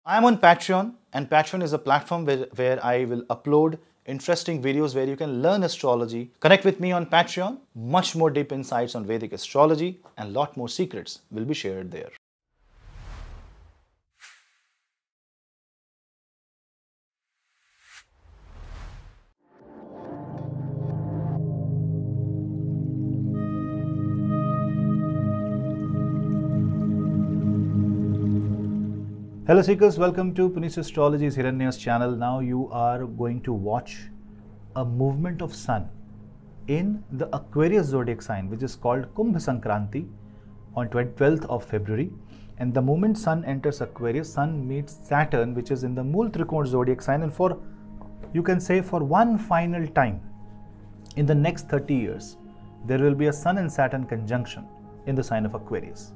I am on Patreon, and Patreon is a platform where I will upload interesting videos where you can learn astrology. Connect with me on Patreon. Much more deep insights on Vedic astrology and lot more secrets will be shared there. Hello Seekers, welcome to Punneit Astrology's Hiranya's channel. Now you are going to watch a movement of Sun in the Aquarius zodiac sign, which is called Kumbh Sankranti on 12th of February. And the moment Sun enters Aquarius, Sun meets Saturn, which is in the Mool Trikona zodiac sign, and for, you can say, for one final time in the next 30 years, there will be a Sun and Saturn conjunction in the sign of Aquarius.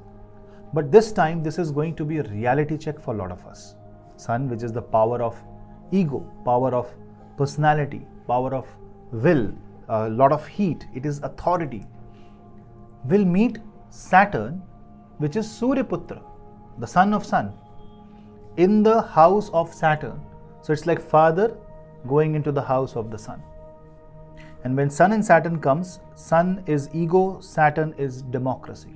But this time, this is going to be a reality check for a lot of us. Sun, which is the power of ego, power of personality, power of will, a lot of heat, it is authority, will meet Saturn, which is Suryaputra, the son of Sun, in the house of Saturn. So it's like father going into the house of the Sun. And when Sun and Saturn comes, Sun is ego, Saturn is democracy.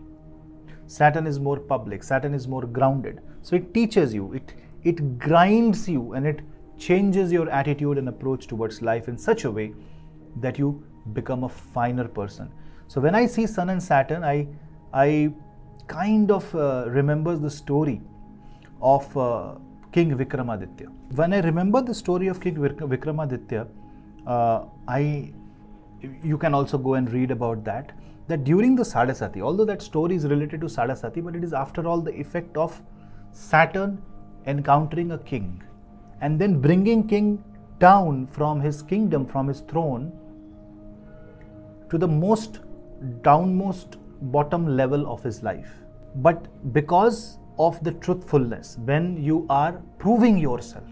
Saturn is more public, Saturn is more grounded. So it teaches you, it grinds you, and it changes your attitude and approach towards life in such a way that you become a finer person. So when I see Sun and Saturn, I kind of remember the story of King Vikramaditya. When I remember the story of King Vikramaditya, you can also go and read about that during the Sadasati, although that story is related to Sadasati, but it is after all the effect of Saturn encountering a king and then bringing king down from his kingdom, from his throne, to the most downmost bottom level of his life. But because of the truthfulness, when you are proving yourself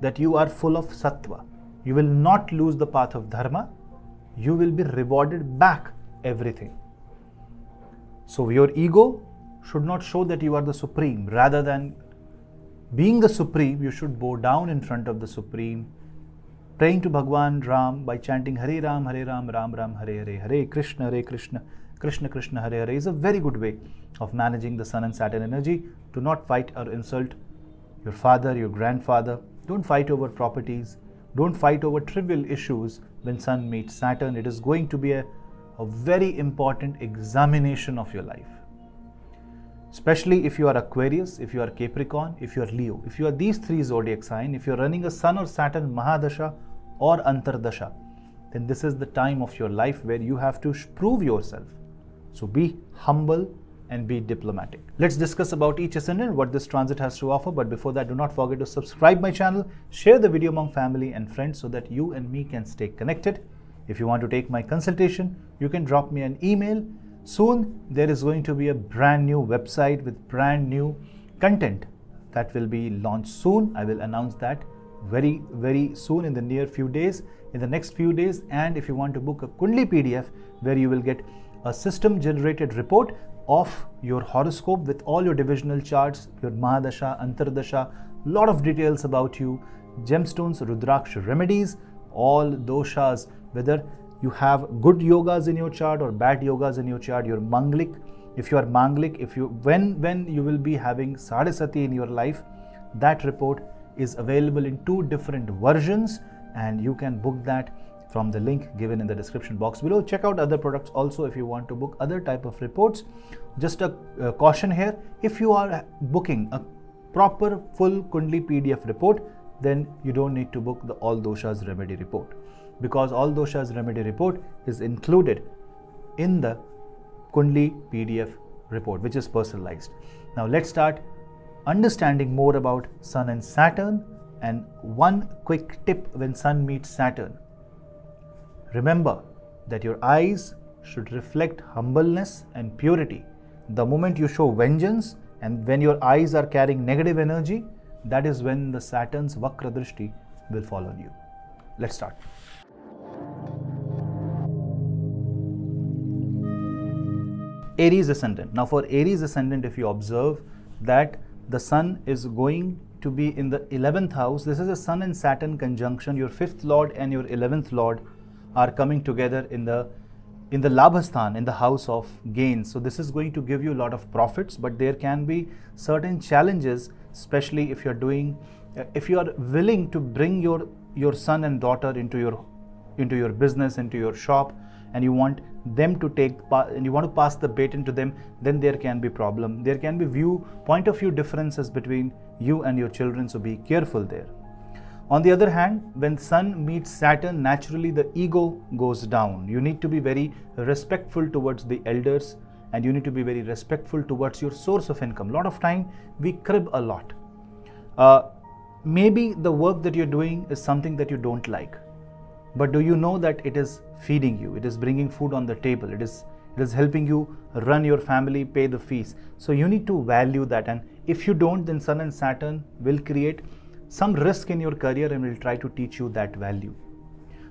that you are full of sattva, you will not lose the path of dharma, you will be rewarded back everything. So your ego should not show that you are the supreme. Rather than being the supreme, you should bow down in front of the supreme, praying to Bhagwan Ram by chanting Hare Ram, Ram Ram, Hare Hare, Hare Krishna, Krishna Krishna, Hare Hare is a very good way of managing the Sun and Saturn energy. Do not fight or insult your father, your grandfather. Don't fight over properties. Don't fight over trivial issues. When Sun meets Saturn, it is going to be a very important examination of your life. Especially if you are Aquarius, if you are Capricorn, if you are Leo. If you are these three zodiac signs, if you are running a Sun or Saturn Mahadasha or Antardasha, then this is the time of your life where you have to prove yourself. So be humble and be diplomatic. Let's discuss about each ascendant, what this transit has to offer. But before that, do not forget to subscribe my channel, share the video among family and friends so that you and me can stay connected. If you want to take my consultation, you can drop me an email. Soon, there is going to be a brand new website with brand new content that will be launched soon. I will announce that very, very soon in the near few days, in the next few days. And if you want to book a Kundali PDF where you will get a system generated report of your horoscope with all your divisional charts, your Mahadasha, Antardasha, lot of details about you, gemstones, Rudraksha remedies, all doshas, whether you have good yogas in your chart or bad yogas in your chart, your manglik, if you are manglik, when you will be having Sadasati in your life, that report is available in 2 different versions, and you can book that from the link given in the description box below. Check out other products also if you want to book other type of reports. Just a caution here, if you are booking a proper full Kundali PDF report, then you don't need to book the All Doshas Remedy report, because All Doshas Remedy report is included in the Kundali PDF report, which is personalized. Now let's start understanding more about Sun and Saturn. And one quick tip when Sun meets Saturn: remember that your eyes should reflect humbleness and purity. The moment you show vengeance and when your eyes are carrying negative energy, that is when the Saturn's Vakra Drishti will fall on you. Let's start. Aries ascendant. Now for Aries ascendant, if you observe that the Sun is going to be in the 11th house. This is a Sun and Saturn conjunction. Your 5th Lord and your 11th Lord are coming together in the Labhasthan, in the house of gains. So this is going to give you a lot of profits, but there can be certain challenges, especially if you are willing to bring your son and daughter into your business, into your shop, and you want them to and you want to pass the baton to them, then there can be problem. There can be point of view differences between you and your children, so be careful there. On the other hand, when Sun meets Saturn, naturally the ego goes down. You need to be very respectful towards the elders, and you need to be very respectful towards your source of income. A lot of time we crib a lot. Maybe the work that you're doing is something that you don't like, but do you know that it is feeding you? It is bringing food on the table. It is helping you run your family, pay the fees. So you need to value that, and if you don't, then Sun and Saturn will create some risk in your career and will try to teach you that value.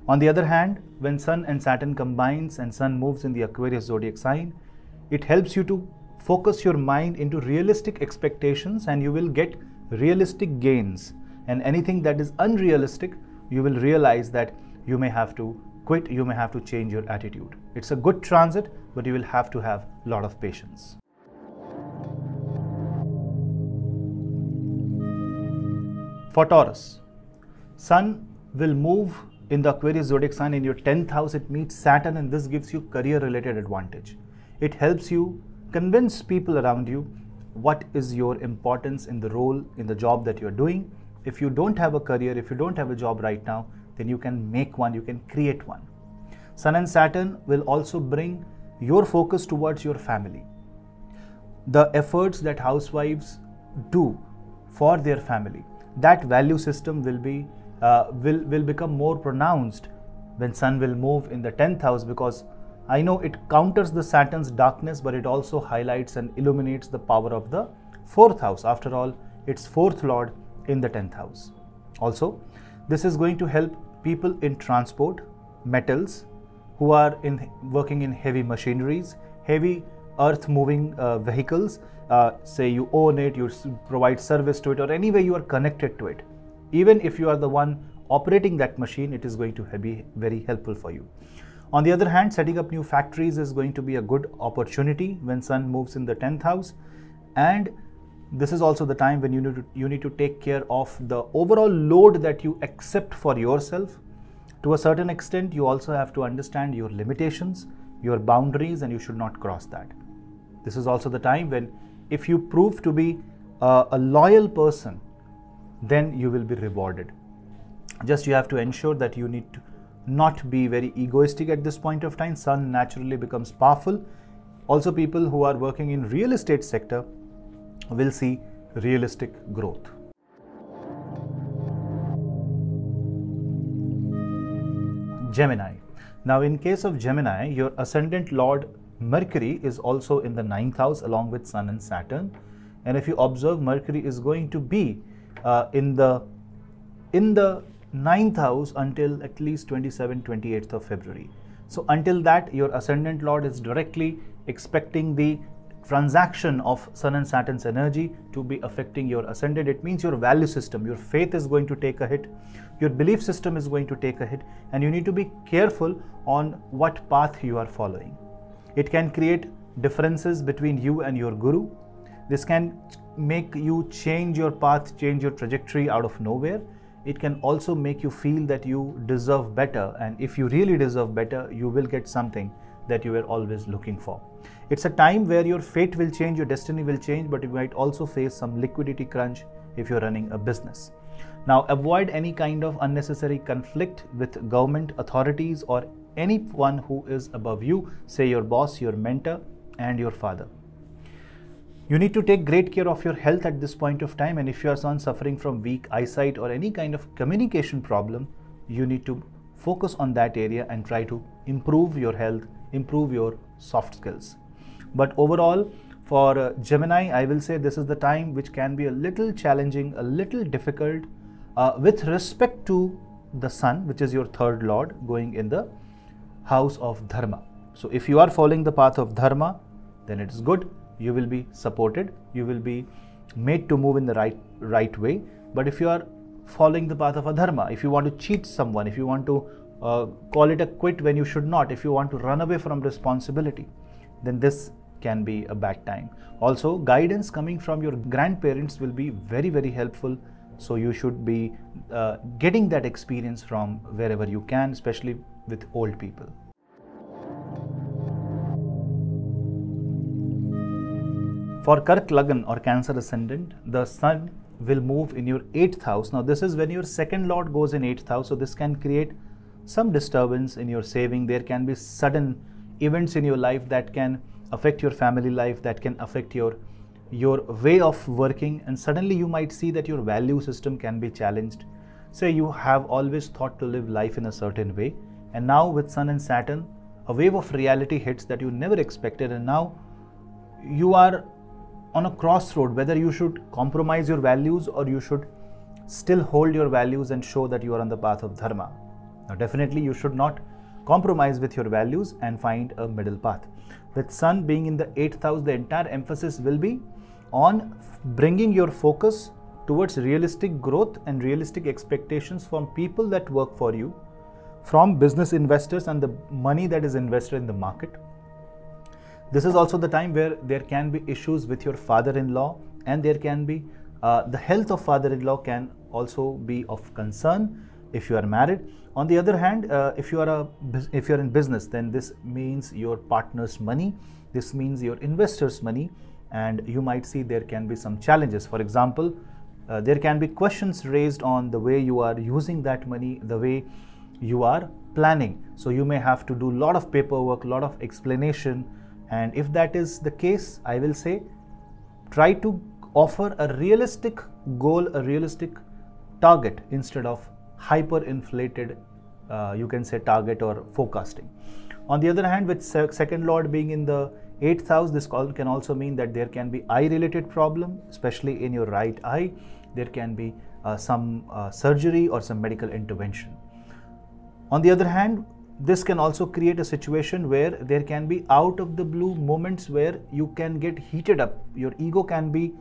On the other hand, when Sun and Saturn combines and Sun moves in the Aquarius zodiac sign, it helps you to focus your mind into realistic expectations, and you will get realistic gains. And anything that is unrealistic, you will realize that you may have to quit, you may have to change your attitude. It's a good transit, but you will have to have a lot of patience. For Taurus, Sun will move in the Aquarius zodiac sign in your 10th house. It meets Saturn, and this gives you career related advantage. It helps you convince people around you what is your importance in the role, in the job that you're doing. If you don't have a career, if you don't have a job right now, then you can make one, you can create one. Sun and Saturn will also bring your focus towards your family. The efforts that housewives do for their family, that value system will become more pronounced when Sun will move in the 10th house, because I know it counters the Saturn's darkness, but it also highlights and illuminates the power of the 4th house. After all, it's 4th Lord in the 10th house. Also, this is going to help people in transport, metals, who are working in heavy machineries, heavy earth moving vehicles. Say you own it, you provide service to it, or any way you are connected to it. Even if you are the one operating that machine, it is going to be very helpful for you. On the other hand, setting up new factories is going to be a good opportunity when Sun moves in the 10th house, and this is also the time when you need to take care of the overall load that you accept for yourself. To a certain extent, you also have to understand your limitations, your boundaries, and you should not cross that. This is also the time when, if you prove to be a loyal person, then you will be rewarded. Just you have to ensure that you need to not be very egoistic at this point of time. Sun naturally becomes powerful. Also, people who are working in real estate sector will see realistic growth. Gemini. Now, in case of Gemini, your ascendant Lord Mercury is also in the 9th house along with Sun and Saturn. And if you observe, Mercury is going to be in the 9th house until at least 28th of February. So until that, your ascendant Lord is directly expecting the transaction of Sun and Saturn's energy to be affecting your ascendant. It means your value system, your faith is going to take a hit, your belief system is going to take a hit, and you need to be careful on what path you are following. It can create differences between you and your guru. This can make you change your path, change your trajectory out of nowhere. It can also make you feel that you deserve better, and if you really deserve better, you will get something that you were always looking for. It's a time where your fate will change, your destiny will change, but you might also face some liquidity crunch if you're running a business. Now, avoid any kind of unnecessary conflict with government authorities or anyone who is above you, say your boss, your mentor, and your father. You need to take great care of your health at this point of time, and if you are suffering from weak eyesight or any kind of communication problem, you need to focus on that area and try to improve your health, improve your soft skills. But overall, for Gemini, I will say this is the time which can be a little challenging, a little difficult with respect to the Sun, which is your 3rd Lord, going in the house of Dharma. So if you are following the path of Dharma, then it is good. You will be supported, you will be made to move in the right way. But if you are following the path of adharma, if you want to cheat someone, if you want to call it a quit when you should not, if you want to run away from responsibility, then this can be a bad time. Also, guidance coming from your grandparents will be very, very helpful. So you should be getting that experience from wherever you can, especially with old people. For Kark Lagna or Cancer Ascendant, the Sun will move in your 8th house. Now this is when your second lord goes in 8th house, so this can create some disturbance in your saving. There can be sudden events in your life that can affect your family life, that can affect your way of working, and suddenly you might see that your value system can be challenged. Say you have always thought to live life in a certain way, and now with Sun and Saturn, a wave of reality hits that you never expected, and now you are on a crossroad whether you should compromise your values or you should still hold your values and show that you are on the path of dharma. Now definitely you should not compromise with your values and find a middle path. With Sun being in the 8th house, the entire emphasis will be on bringing your focus towards realistic growth and realistic expectations from people that work for you, from business investors and the money that is invested in the market. This is also the time where there can be issues with your father-in-law, and there can be the health of father-in-law can also be of concern if you are married. On the other hand, if you are in business, then this means your partner's money, this means your investor's money, and you might see there can be some challenges. For example, there can be questions raised on the way you are using that money, the way you are planning. So you may have to do a lot of paperwork, a lot of explanation. And if that is the case, I will say try to offer a realistic goal, a realistic target instead of hyper-inflated, you can say, target or forecasting. On the other hand, with second lord being in the 8th house, this can also mean that there can be eye-related problem, especially in your right eye. There can be some surgery or some medical intervention. On the other hand, this can also create a situation where there can be out of the blue moments where you can get heated up. Your ego can be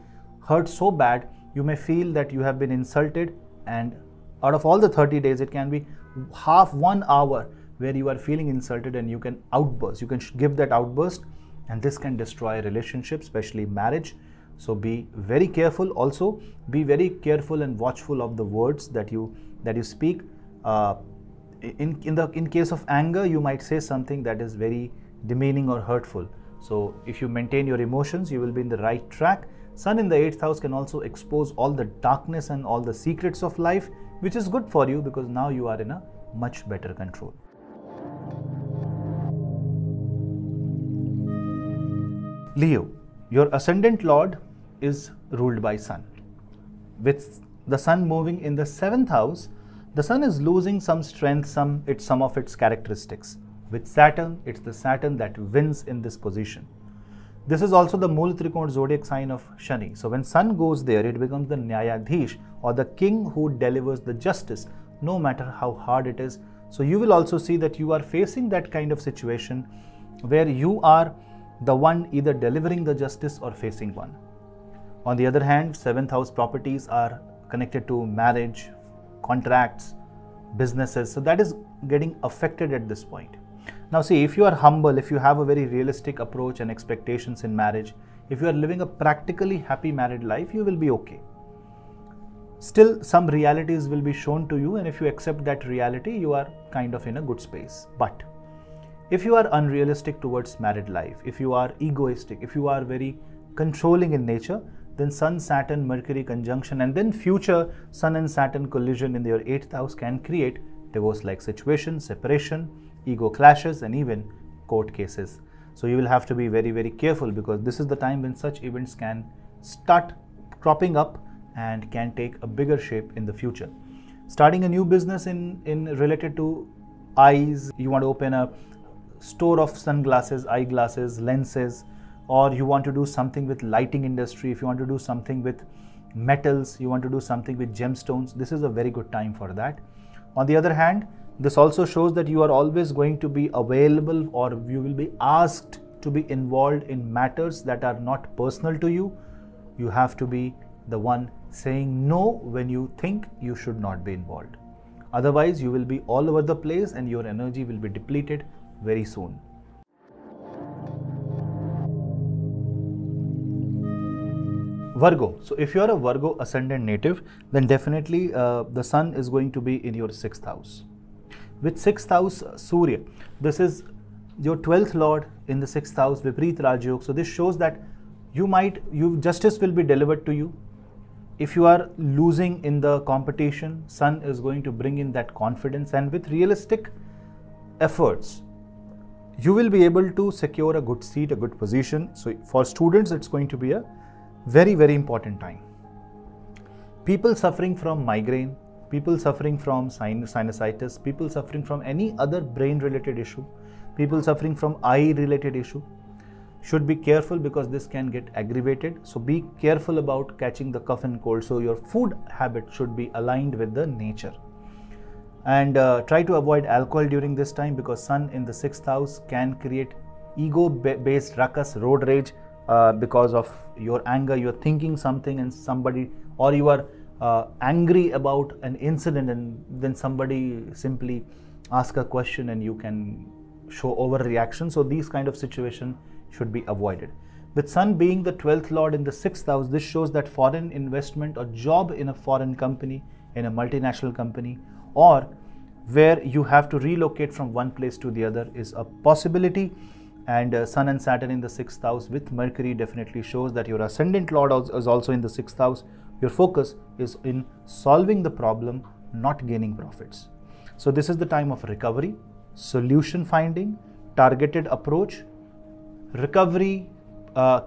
hurt so bad, you may feel that you have been insulted, and out of all the 30 days, it can be half 1 hour where you are feeling insulted and you can outburst. You can give that outburst, and this can destroy relationships, especially marriage. So be very careful. Also, be very careful and watchful of the words that you speak. In case of anger, you might say something that is very demeaning or hurtful. So if you maintain your emotions, you will be in the right track. Sun in the 8th house can also expose all the darkness and all the secrets of life, which is good for you because now you are in a much better control. Leo, your ascendant lord is ruled by Sun. With the Sun moving in the 7th house, the Sun is losing some strength, some of its characteristics. With Saturn, it's the Saturn that wins in this position. This is also the Mool Trikona zodiac sign of Shani. So when Sun goes there, it becomes the Nyayadhish, or the king who delivers the justice, no matter how hard it is. So you will also see that you are facing that kind of situation where you are the one either delivering the justice or facing one. On the other hand, 7th house properties are connected to marriage, contracts, businesses. So that is getting affected at this point. Now see, if you are humble, if you have a very realistic approach and expectations in marriage, if you are living a practically happy married life, you will be okay. Still, some realities will be shown to you, and if you accept that reality, you are kind of in a good space. But if you are unrealistic towards married life, if you are egoistic, if you are very controlling in nature, then Sun, Saturn, Mercury conjunction, and then future Sun and Saturn collision in your 8th house can create divorce-like situations, separation, ego clashes, and even court cases. So you will have to be very, very careful, because this is the time when such events can start cropping up and can take a bigger shape in the future. Starting a new business in related to eyes, you want to open a store of sunglasses, eyeglasses, lenses, or you want to do something with lighting industry, if you want to do something with metals, you want to do something with gemstones, this is a very good time for that. On the other hand, this also shows that you are always going to be available, or you will be asked to be involved in matters that are not personal to you. You have to be the one saying no when you think you should not be involved. Otherwise, you will be all over the place and your energy will be depleted very soon. Virgo. So if you are a Virgo ascendant native, then definitely the sun is going to be in your 6th house. With 6th house Surya, this is your 12th lord in the 6th house, Vipreet Rajyog. So this shows that justice will be delivered to you. If you are losing in the competition, sun is going to bring in that confidence, and with realistic efforts, you will be able to secure a good seat, a good position. So for students, it's going to be a very, very important time. People suffering from migraine, people suffering from sinusitis, people suffering from any other brain related issue, people suffering from eye related issue should be careful, because this can get aggravated. So be careful about catching the cough and cold. So your food habit should be aligned with the nature. And try to avoid alcohol during this time, because sun in the 6th house can create ego based ruckus, road rage, because of your anger. You are thinking something and somebody, or you are angry about an incident, and then somebody simply ask a question and you can show overreaction. So these kind of situation should be avoided. With sun being the 12th lord in the 6th house, this shows that foreign investment or job in a foreign company, in a multinational company, or where you have to relocate from one place to the other is a possibility. And sun and Saturn in the 6th house with Mercury definitely shows that your ascendant lord is also in the 6th house. Your focus is in solving the problem, not gaining profits. So this is the time of recovery, solution finding, targeted approach. Recovery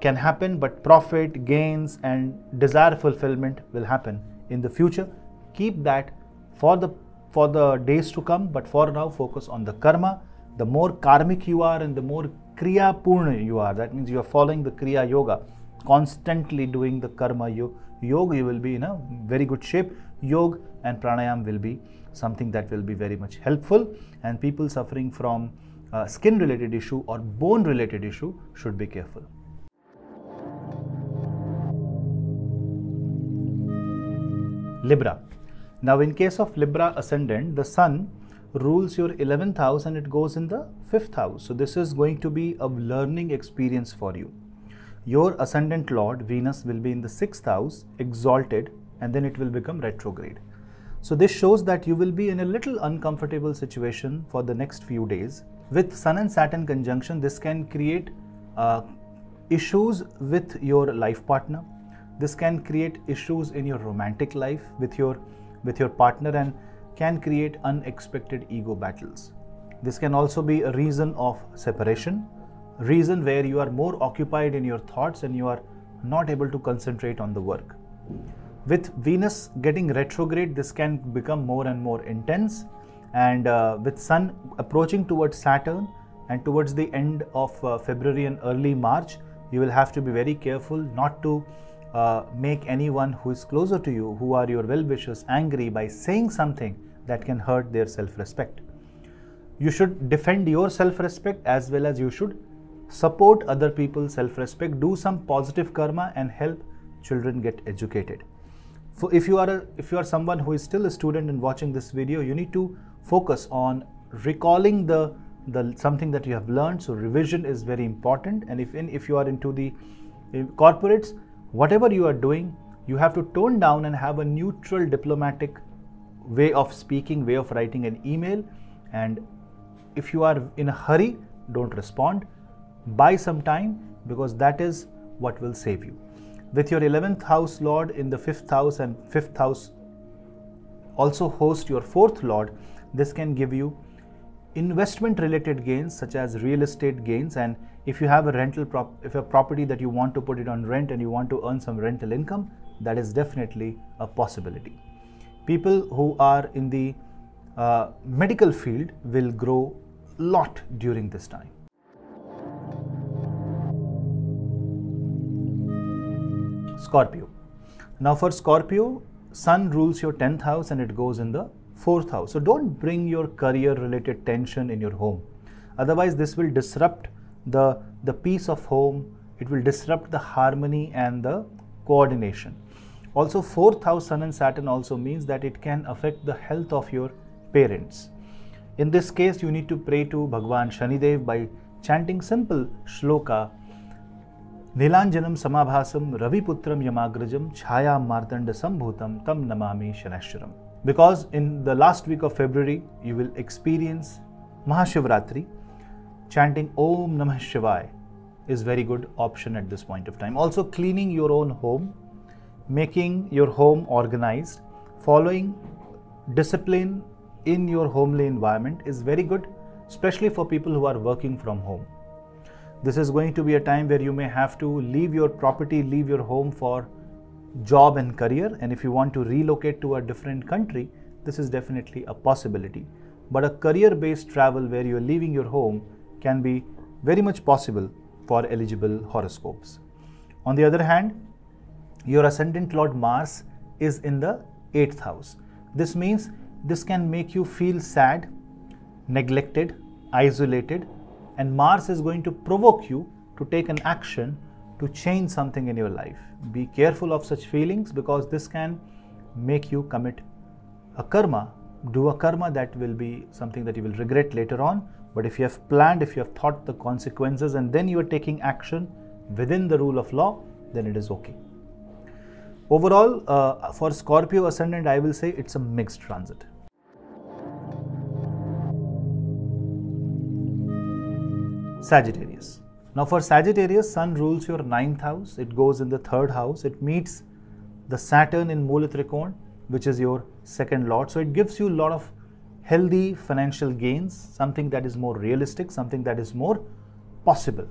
can happen, but profit, gains and desire fulfillment will happen in the future. Keep that for the days to come, but for now focus on the karma. The more karmic you are and the more kriya purna you are, that means you are following the kriya yoga, constantly doing the karma yoga, you will be in a very good shape. Yoga and pranayam will be something that will be very much helpful, and people suffering from skin related issue or bone related issue should be careful. Libra. Now in case of Libra ascendant, the sun rules your 11th house and it goes in the 5th house. So this is going to be a learning experience for you. Your ascendant lord Venus will be in the 6th house, exalted, and then it will become retrograde. So this shows that you will be in a little uncomfortable situation for the next few days. With Sun and Saturn conjunction, this can create issues with your life partner. This can create issues in your romantic life with your partner, and can create unexpected ego battles. This can also be a reason of separation, reason where you are more occupied in your thoughts and you are not able to concentrate on the work. With Venus getting retrograde, this can become more and more intense, and with Sun approaching towards Saturn and towards the end of February and early March, you will have to be very careful not to make anyone who is closer to you, who are your well-wishers, angry by saying something that can hurt their self-respect. You should defend your self-respect as well as you should support other people's self-respect. Do some positive karma and help children get educated. If you are someone who is still a student and watching this video, you need to focus on recalling the something that you have learned. So revision is very important. And if you are into the corporates, whatever you are doing, you have to tone down and have a neutral diplomatic way of speaking, way of writing an email. And if you are in a hurry, don't respond. Buy some time, because that is what will save you. With your 11th house lord in the 5th house, and 5th house also host your 4th lord, this can give you investment related gains such as real estate gains. And if you have a property that you want to put it on rent and you want to earn some rental income, that is definitely a possibility. People who are in the medical field will grow a lot during this time. Scorpio. Now for Scorpio, Sun rules your 10th house and it goes in the 4th house. So don't bring your career related tension in your home. Otherwise this will disrupt the peace of home. It will disrupt the harmony and the coordination. Also 4th house Sun and Saturn also means that it can affect the health of your parents. In this case, you need to pray to Bhagwan Shanidev by chanting simple shloka Nilanjanam Samabhasam Raviputram Yamagrajam Chhaya Martanda Sambhutam Tam Namami Shanashwaram. Because in the last week of February, you will experience Mahashivratri. Chanting Om Namah Shivaya is very good option at this point of time. Also cleaning your own home, making your home organized, following discipline in your homely environment is very good, especially for people who are working from home. This is going to be a time where you may have to leave your property, leave your home for job and career, and if you want to relocate to a different country, this is definitely a possibility. But a career-based travel where you are leaving your home can be very much possible for eligible horoscopes. On the other hand, your ascendant Lord Mars is in the 8th house. This means this can make you feel sad, neglected, isolated, and Mars is going to provoke you to take an action to change something in your life. Be careful of such feelings because this can make you commit a karma, do a karma that will be something that you will regret later on. But if you have planned, if you have thought the consequences and then you are taking action within the rule of law, then it is okay. Overall, for Scorpio Ascendant, I will say it's a mixed transit. Sagittarius. Now for Sagittarius, Sun rules your 9th house. It goes in the 3rd house. It meets the Saturn in Mula Trikona, which is your 2nd lord. So it gives you a lot of healthy financial gains, something that is more realistic, something that is more possible.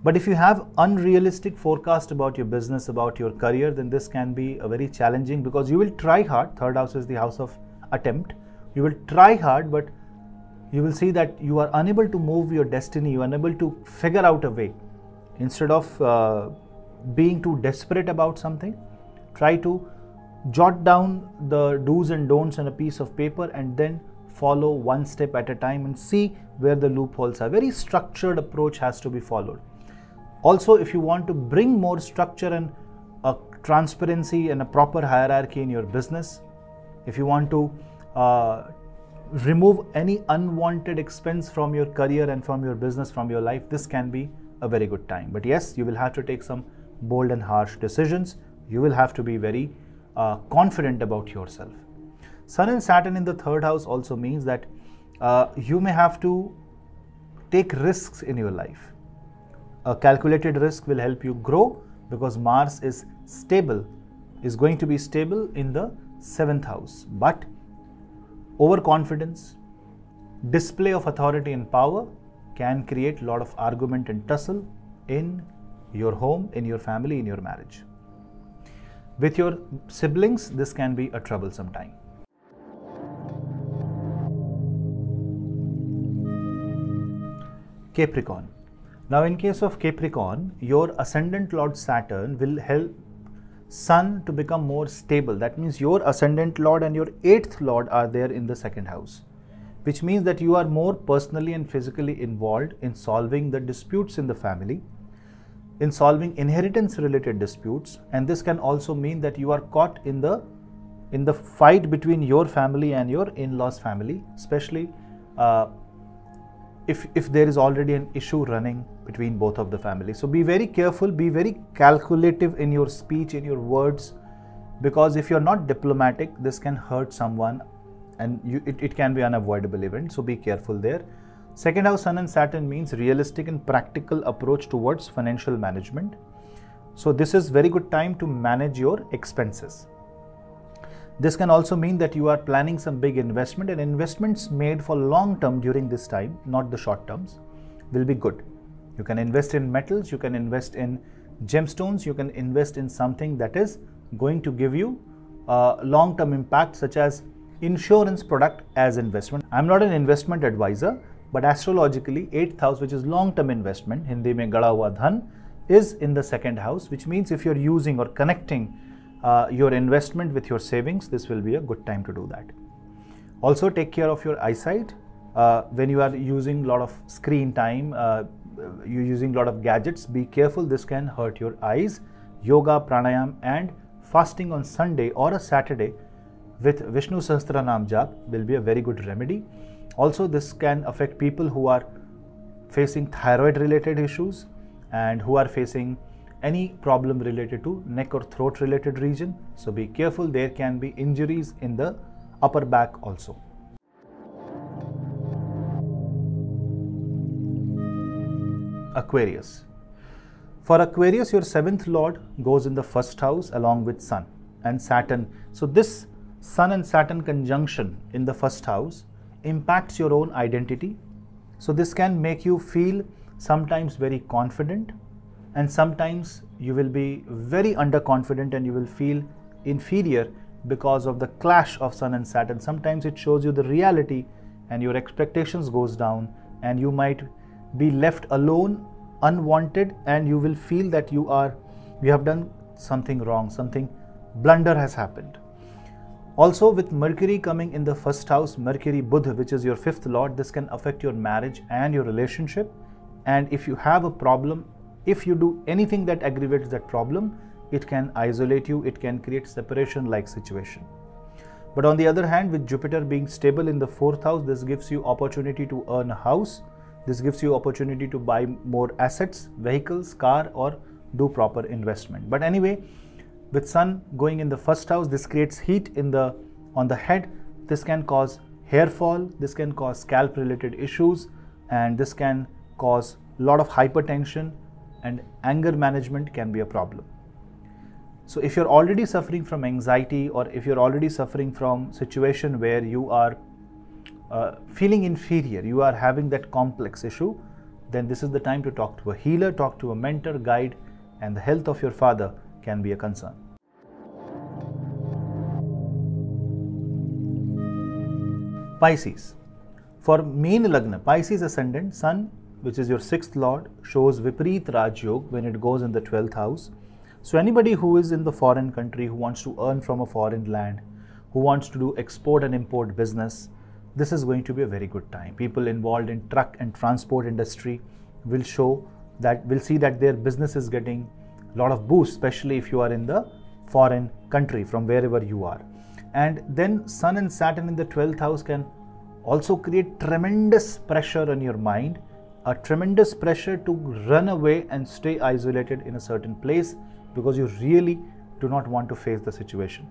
But if you have unrealistic forecast about your business, about your career, then this can be a very challenging because you will try hard. 3rd house is the house of attempt. You will try hard, but you will see that you are unable to move your destiny. You are unable to figure out a way. Instead of being too desperate about something, try to jot down the do's and don'ts on a piece of paper and then follow one step at a time and see where the loopholes are. Very structured approach has to be followed. Also, if you want to bring more structure and a transparency and a proper hierarchy in your business, if you want to remove any unwanted expense from your career and from your business, from your life, this can be a very good time. But yes, you will have to take some bold and harsh decisions. You will have to be very confident about yourself. Sun and Saturn in the 3rd house also means that you may have to take risks in your life. A calculated risk will help you grow because Mars is stable, is going to be stable in the 7th house. But overconfidence, display of authority and power can create a lot of argument and tussle in your home, in your family, in your marriage. With your siblings, this can be a troublesome time. Capricorn. Now in case of Capricorn, your ascendant Lord Saturn will help Sun to become more stable. That means your ascendant Lord and your 8th Lord are there in the 2nd house, which means that you are more personally and physically involved in solving the disputes in the family, in solving inheritance related disputes, and this can also mean that you are caught in the fight between your family and your in-laws family, especially if there is already an issue running between both of the families. So be very careful, be very calculative in your speech, in your words, because if you're not diplomatic, this can hurt someone and it can be an unavoidable event. So be careful there. 2nd house Sun and Saturn means realistic and practical approach towards financial management. So this is very good time to manage your expenses. This can also mean that you are planning some big investment, and investments made for long term during this time, not the short terms, will be good. You can invest in metals, you can invest in gemstones, you can invest in something that is going to give you long term impact, such as insurance product as investment. I'm not an investment advisor, but astrologically 8th house, which is long term investment, Hindi mein gada hua dhan, is in the 2nd house, which means if you're using or connecting your investment with your savings, this will be a good time to do that. Also take care of your eyesight. When you are using a lot of screen time, you're using a lot of gadgets, be careful, this can hurt your eyes. Yoga, pranayam and fasting on Sunday or a Saturday with Vishnu Sahasranam Jap will be a very good remedy. Also, this can affect people who are facing thyroid related issues and who are facing any problem related to neck or throat related region. So be careful, there can be injuries in the upper back also. Aquarius. For Aquarius, your 7th lord goes in the 1st house along with Sun and Saturn. So this Sun and Saturn conjunction in the 1st house impacts your own identity. So this can make you feel sometimes very confident, and sometimes you will be very underconfident and you will feel inferior because of the clash of Sun and Saturn. Sometimes it shows you the reality and your expectations goes down, and you might be left alone, unwanted, and you will feel that you have done something wrong, something blunder has happened. Also, with Mercury coming in the 1st house, Mercury Buddha, which is your 5th lord, this can affect your marriage and your relationship. And if you have a problem, if you do anything that aggravates that problem, it can isolate you, it can create separation like situation. But on the other hand, with Jupiter being stable in the 4th house, this gives you opportunity to earn a house. This gives you opportunity to buy more assets, vehicles, car, or do proper investment. But anyway, with Sun going in the 1st house, this creates heat on the head. This can cause hair fall, this can cause scalp related issues, and this can cause a lot of hypertension, and anger management can be a problem. So if you're already suffering from anxiety, or if you're already suffering from situation where you are feeling inferior, you are having that complex issue, then this is the time to talk to a healer, talk to a mentor, guide, and the health of your father can be a concern. Pisces. For Meen Lagna, Pisces ascendant, Sun, which is your 6th lord, shows Vipareet Raj Yoga when it goes in the 12th house. So anybody who is in the foreign country, who wants to earn from a foreign land, who wants to do export and import business, this is going to be a very good time. People involved in truck and transport industry will see that their business is getting a lot of boost, especially if you are in the foreign country from wherever you are. And then Sun and Saturn in the 12th house can also create tremendous pressure on your mind, a tremendous pressure to run away and stay isolated in a certain place because you really do not want to face the situation.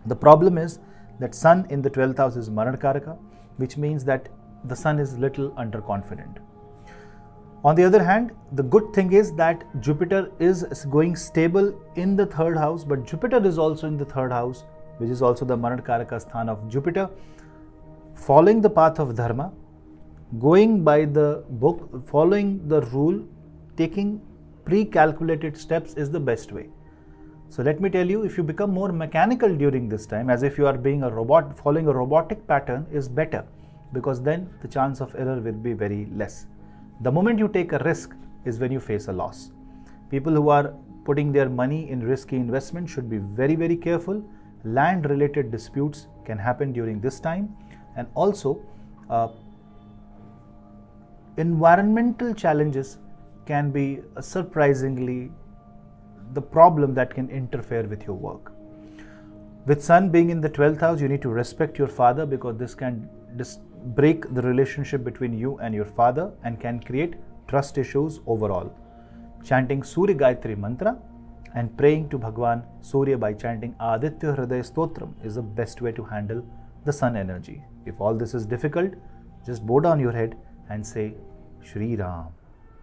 The problem is that Sun in the 12th house is Marankaraka, which means that the Sun is little underconfident. On the other hand, the good thing is that Jupiter is going stable in the 3rd house, but Jupiter is also in the 3rd house, which is also the Marankaraka sthan of Jupiter. Following the path of Dharma, going by the book, following the rule, taking pre-calculated steps is the best way. So let me tell you, if you become more mechanical during this time, as if you are being a robot, following a robotic pattern is better, because then the chance of error will be very less. The moment you take a risk is when you face a loss. People who are putting their money in risky investment should be very, very careful. Land related disputes can happen during this time, and also environmental challenges can be surprisingly the problem that can interfere with your work. With Sun being in the 12th house, you need to respect your father, because this can break the relationship between you and your father and can create trust issues overall. Chanting Surya Gayatri Mantra and praying to Bhagwan Surya by chanting Aditya Hriday Stotram is the best way to handle the Sun energy. If all this is difficult, just bow down your head and say Shri Ram.